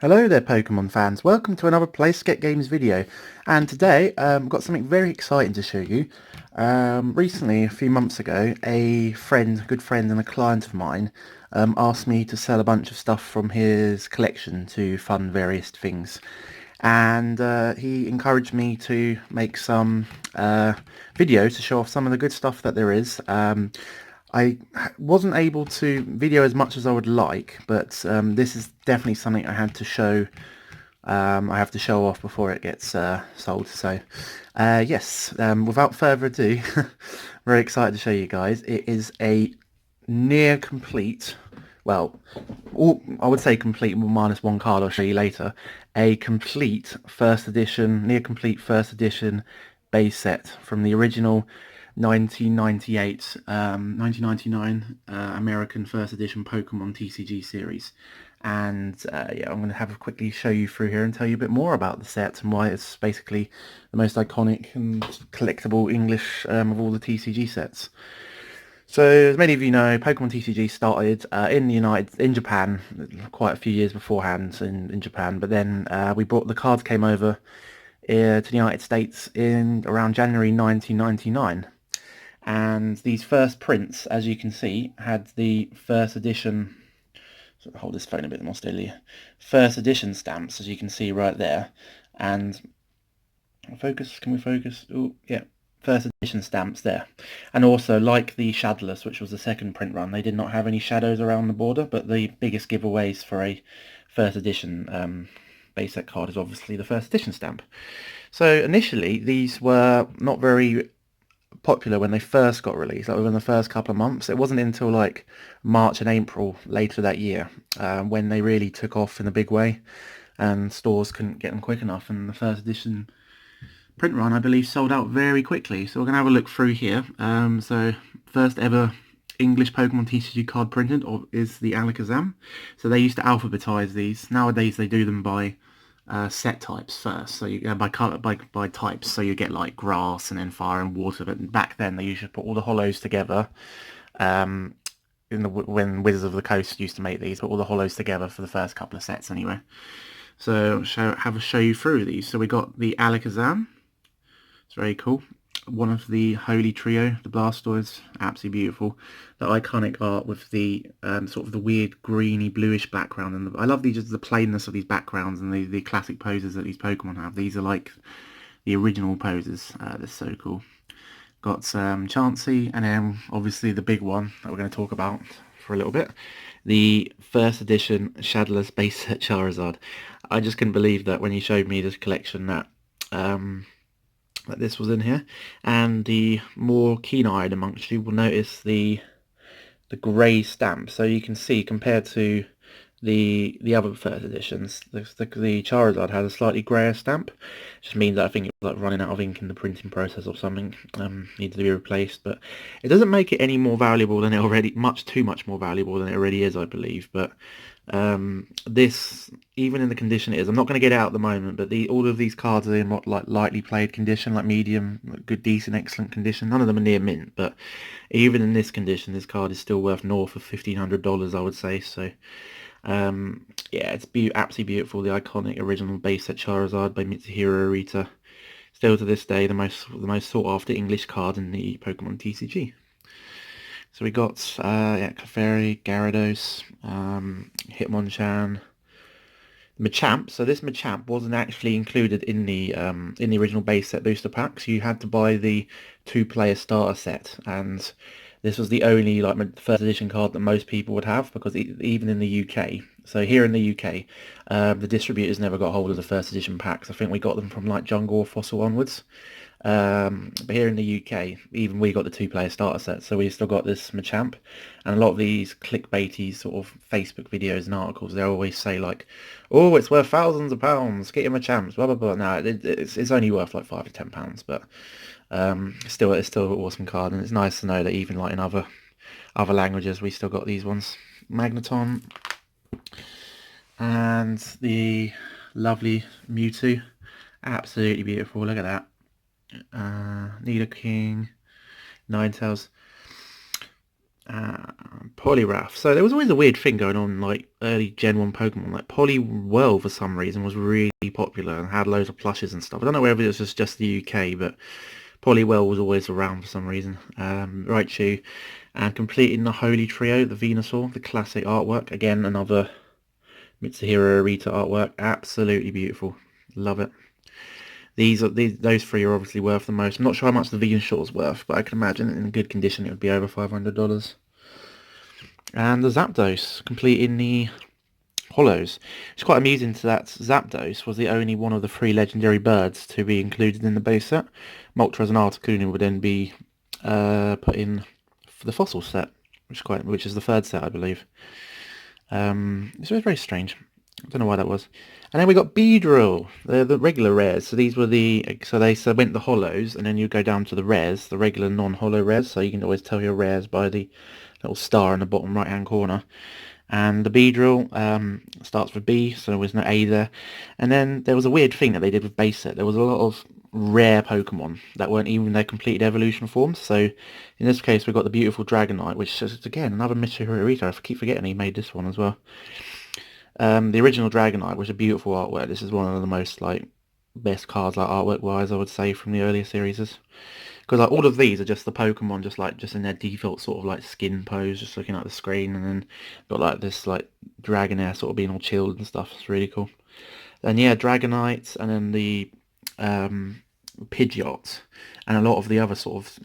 Hello there Pokemon fans, welcome to another PlaySkape Games video, and today I've got something very exciting to show you. Recently, a few months ago, a good friend and a client of mine asked me to sell a bunch of stuff from his collection to fund various things, and he encouraged me to make some videos to show off some of the good stuff that there is. I wasn't able to video as much as I would like, but this is definitely something I had to show. I have to show off before it gets sold. So, yes. Without further ado, very excited to show you guys. It is a near complete. Well, I would say complete minus one card. I'll show you later. A complete first edition, near complete first edition base set from the original 1998, 1999 American first edition Pokemon TCG series. And yeah, I'm going to have a quickly show you through here and tell you a bit more about the set and why it's basically the most iconic and collectible English of all the TCG sets. So, as many of you know, Pokemon TCG started in Japan quite a few years beforehand in Japan, but then the cards came over to the United States in around January 1999. And these first prints, as you can see, had the first edition. Hold this phone a bit more steadily. First edition stamps, as you can see right there, and focus. Can we focus? Oh, yeah. First edition stamps there, and also like the Shadowless, which was the second print run, they did not have any shadows around the border. But the biggest giveaways for a first edition base set card is obviously the first edition stamp. So initially, these were not very popular when they first got released, like within the first couple of months. It wasn't until like March and April later that year when they really took off in a big way, and stores couldn't get them quick enough, and the first edition print run, I believe, sold out very quickly. So we're going to have a look through here. So first ever English Pokemon TCG card printed is the Alakazam. So they used to alphabetize these. Nowadays they do them by set types first, so you by color by types. So you get like grass and then fire and water. But back then they used to put all the hollows together. When Wizards of the Coast used to make these, put all the hollows together for the first couple of sets anyway. So have a show you through these. So we got the Alakazam. It's very cool. One of the Holy Trio, the Blastoise, absolutely beautiful. The iconic art with the sort of the weird greeny bluish background, and I love just the plainness of these backgrounds and the classic poses that these Pokemon have. These are like the original poses. They're so cool. Got Chansey, and then obviously the big one that we're going to talk about for a little bit, the first edition Shadowless base set Charizard. I just couldn't believe that when you showed me this collection that this was in here, and the more keen-eyed amongst you will notice the grey stamp. So you can see, compared to the other first editions, the Charizard has a slightly greyer stamp. Just means that I think it was like running out of ink in the printing process or something, needed to be replaced. But it doesn't make it any more valuable than it already, too much more valuable than it already is, I believe. But this, even in the condition it is, I'm not going to get it out at the moment, but all of these cards are in what, like lightly played condition, like medium, good, decent, excellent condition. None of them are near mint, but even in this condition, this card is still worth north of $1,500, I would say. So yeah, it's absolutely beautiful. The iconic original base set Charizard by Mitsuhiro Arita, still to this day the most sought after English card in the Pokemon TCG. So we got yeah, Clefairy, Gyarados, Hitmonchan, Machamp. So this Machamp wasn't actually included in the original base set booster packs. You had to buy the two-player starter set, and this was the only like first edition card that most people would have, because even in the UK. So here in the UK, the distributors never got hold of the first edition packs. I think we got them from like Jungle or Fossil onwards. But here in the UK, even we got the two-player starter set, so we still got this Machamp. And a lot of these clickbaity sort of Facebook videos and articles, they always say like, "Oh, it's worth thousands of pounds. Get your Machamps." Blah blah blah. No, it's only worth like £5 to £10, but it's still an awesome card, and it's nice to know that even like in other languages, we still got these ones. Magneton, and the lovely Mewtwo, absolutely beautiful. Look at that. Nidoking, Ninetales, Poliwrath. So there was always a weird thing going on, like early Gen 1 Pokemon. Like Poliwhirl, for some reason, was really popular and had loads of plushes and stuff. I don't know whether it was just the UK, but Poliwhirl was always around for some reason. Raichu, and completing the Holy Trio, the Venusaur, the classic artwork. Again, another Mitsuhiro Arita artwork. Absolutely beautiful. Love it. Those three are obviously worth the most. I'm not sure how much the Venusaur is worth, but I can imagine in good condition it would be over $500. And the Zapdos, completing the Hollows. It's quite amusing that Zapdos was the only one of the 3 legendary birds to be included in the base set. Moltres and Articuno would then be put in for the fossil set, which is the 3rd set, I believe. It's very strange. I don't know why that was. And then we got Beedrill, the regular rares. So these were so they went the hollows, and then you go down to the rares, the regular non-hollow rares. So you can always tell your rares by the little star in the bottom right hand corner. And the Beedrill starts with B, so there was no A there. And then there was a weird thing that they did with base set. There was a lot of rare Pokemon that weren't even their completed evolution forms. So in this case, we've got the beautiful Dragonite, which is, again, another Mitsuhiro Arita. I keep forgetting he made this one as well. The original Dragonite was a beautiful artwork. This is one of the most best cards, artwork wise, I would say, from the earlier series. Because all of these are just the Pokemon just in their default sort of skin pose, just looking at the screen, and then got this Dragonair sort of being all chilled and stuff. It's really cool. And yeah, Dragonites, and then the Pidgeot, and a lot of the other sort of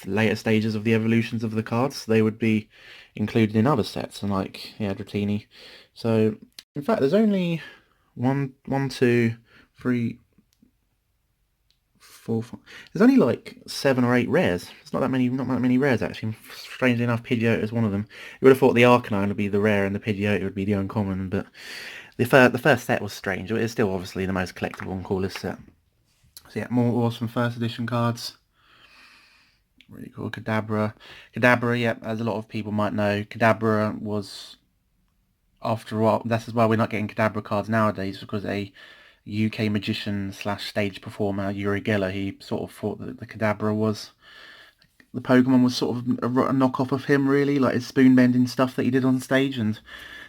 later stages of the evolutions of the cards, they would be included in other sets, and Dratini. So in fact, there's only 1, 2, 3, 4, 5. There's only 7 or 8 rares. It's not that many rares actually. Strangely enough, Pidgeot is one of them. You would have thought the Arcanine would be the rare and the Pidgeot would be the uncommon, but the first set was strange. It's still obviously the most collectible and coolest set. So yeah, more awesome first edition cards. Really cool. Kadabra, yeah, as a lot of people might know, Kadabra was, after a while, that's why we're not getting Kadabra cards nowadays, because a UK magician / stage performer, Uri Geller, he sort of thought that the Kadabra was, the Pokemon was sort of a knockoff of him, really, like his spoon bending stuff that he did on stage, and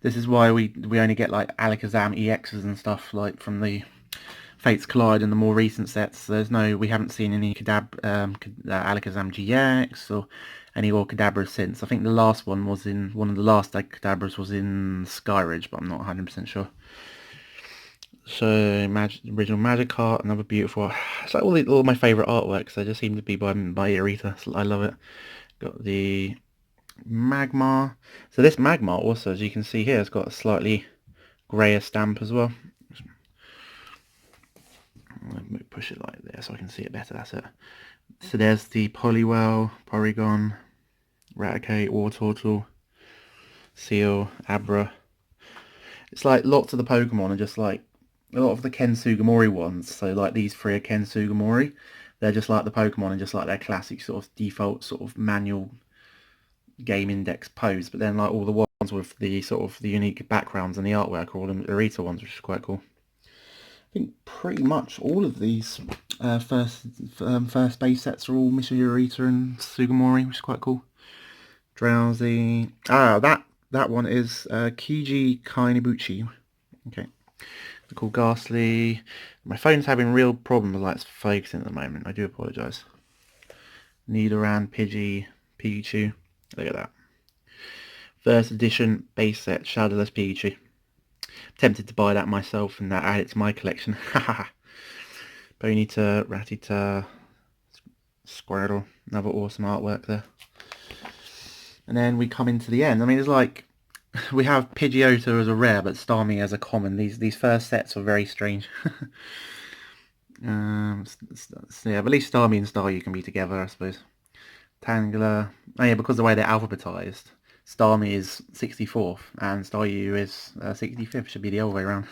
this is why we only get Alakazam EXs and stuff from the Fates Collide and the more recent sets. We haven't seen any Alakazam GX or any more Kadabras since. I think the last one was one of the last Kadabras was in Skyridge, but I'm not 100% sure. So original Magikarp, another beautiful. It's all my favourite artworks. They just seem to be by Arita. I love it. Got the Magmar. So this Magmar also, as you can see here, has got a slightly greyer stamp as well. Let me push it there so I can see it better. That's it. So there's the Poliwhirl, Porygon, Raticate, Wartortle, Seal, Abra. It's lots of the Pokemon are just a lot of the Ken Sugimori ones. So these 3 are Ken Sugimori. They're just like the Pokemon and just their classic sort of default sort of manual game index pose. But then all the ones with the sort of the unique backgrounds and the artwork are all the Arita ones, which is quite cool. I think pretty much all of these first base sets are all Mitsuhiro Arita and Sugimori, which is quite cool. Drowsy. That one is Kiji Kainibuchi. Okay. They're called Ghastly. My phone's having real problems with focusing at the moment. I do apologise. Nidoran, Pidgey, Pikachu. Look at that. First edition base set Shadowless Pikachu. Tempted to buy that myself and add it to my collection. Ponyta, Rattata, Squirtle, another awesome artwork there. And then we come into the end. I mean, it's we have Pidgeotto as a rare, but Starmie as a common. These first sets are very strange. Yeah, but at least Starmie and Staryu can be together, I suppose. Tangela. Oh yeah, because the way they're alphabetized. Starmie is 64th and Staryu is 65th. Should be the other way around.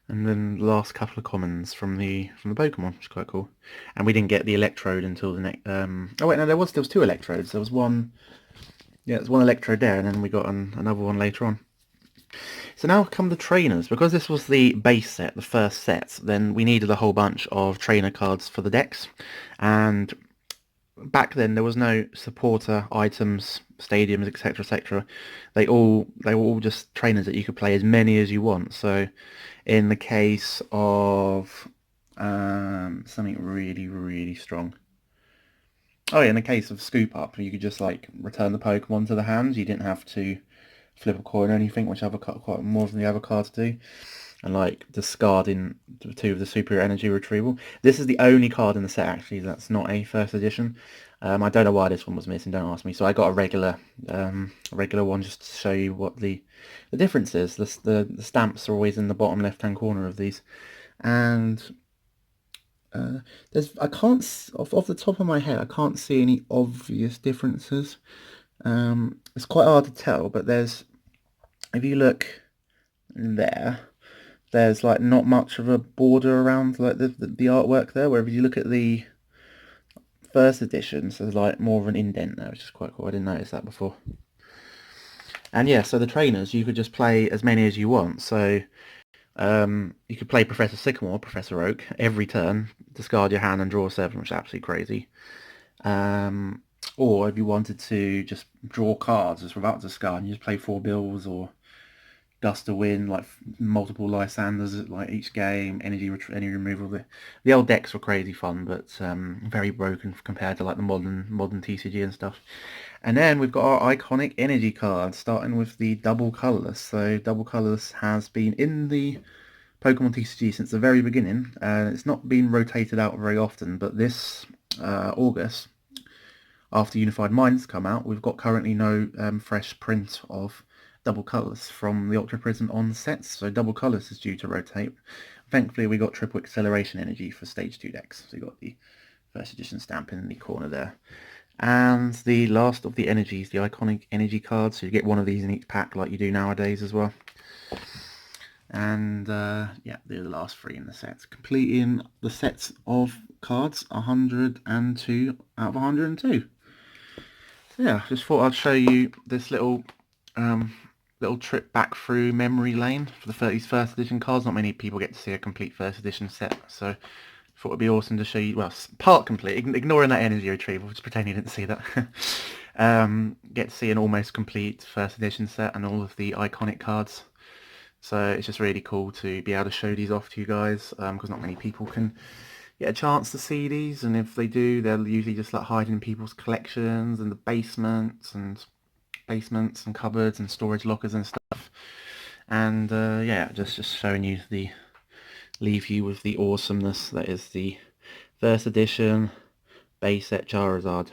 And then the last couple of commons from the Pokemon, which is quite cool. And we didn't get the Electrode until the next. Oh wait, no, there was 2 Electrodes. There was one. Yeah, there's one Electrode there, and then we got another one later on. So now come the trainers. Because this was the base set, the first set, then we needed a whole bunch of trainer cards for the decks, and back then there was no supporter items, stadiums, etc., etc. They were all just trainers that you could play as many as you want. So, in the case of something really really strong. Oh yeah, in the case of Scoop Up, you could just like return the Pokemon to the hands. You didn't have to flip a coin or anything, which other quite more than the other cards do. And like discarding two of the superior energy retrieval. This is the only card in the set actually that's not a first edition. I don't know why this one was missing. Don't ask me. So I got a regular one just to show you what the difference is. The stamps are always in the bottom left hand corner of these, and there's I can't off the top of my head I can't see any obvious differences. It's quite hard to tell, but there's if you look there. There's like not much of a border around like the artwork there. Whereas you look at the first editions, there's like more of an indent there, which is quite cool. I didn't notice that before. And yeah, so the trainers you could just play as many as you want. So you could play Professor Sycamore, Professor Oak every turn, discard your hand and draw 7, which is absolutely crazy. Or if you wanted to just draw cards just without discard, you just play 4 bills or Gust to Win, like multiple Lysanders at like each game, energy removal. The old decks were crazy fun, but very broken compared to like the modern TCG and stuff. And then we've got our iconic energy cards, starting with the double colorless. So double colorless has been in the Pokemon TCG since the very beginning. It's not been rotated out very often, but this August, after Unified Minds come out, we've got currently no fresh print of double colours from the Ultra Prism on sets, so double colours is due to rotate. Thankfully we got triple acceleration energy for stage 2 decks, so you got the first edition stamp in the corner there. And the last of the energies, the iconic energy cards, so you get one of these in each pack like you do nowadays as well. And yeah, they're the last 3 in the set, completing the sets of cards 102 out of 102. So yeah, just thought I'd show you this little trip back through memory lane for these first edition cards. Not many people get to see a complete first edition set, so I thought it'd be awesome to show you, well, part complete, ignoring that energy retrieval, just pretend you didn't see that. Get to see an almost complete first edition set and all of the iconic cards. So it's just really cool to be able to show these off to you guys, because not many people can get a chance to see these, and if they do, they're usually just like hiding in people's collections and the basements and cupboards and storage lockers and stuff. And yeah, just showing you leave you with the awesomeness that is the first edition base set Charizard.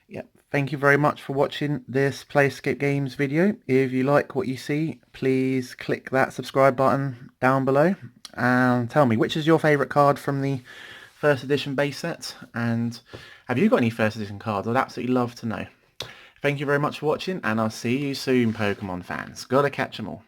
Yep. Thank you very much for watching this PlaySkape Games video. If you like what you see, please click that subscribe button down below and tell me which is your favourite card from the first edition base set, and have you got any first edition cards? I'd absolutely love to know. Thank you very much for watching, and I'll see you soon, Pokemon fans. Gotta catch 'em all.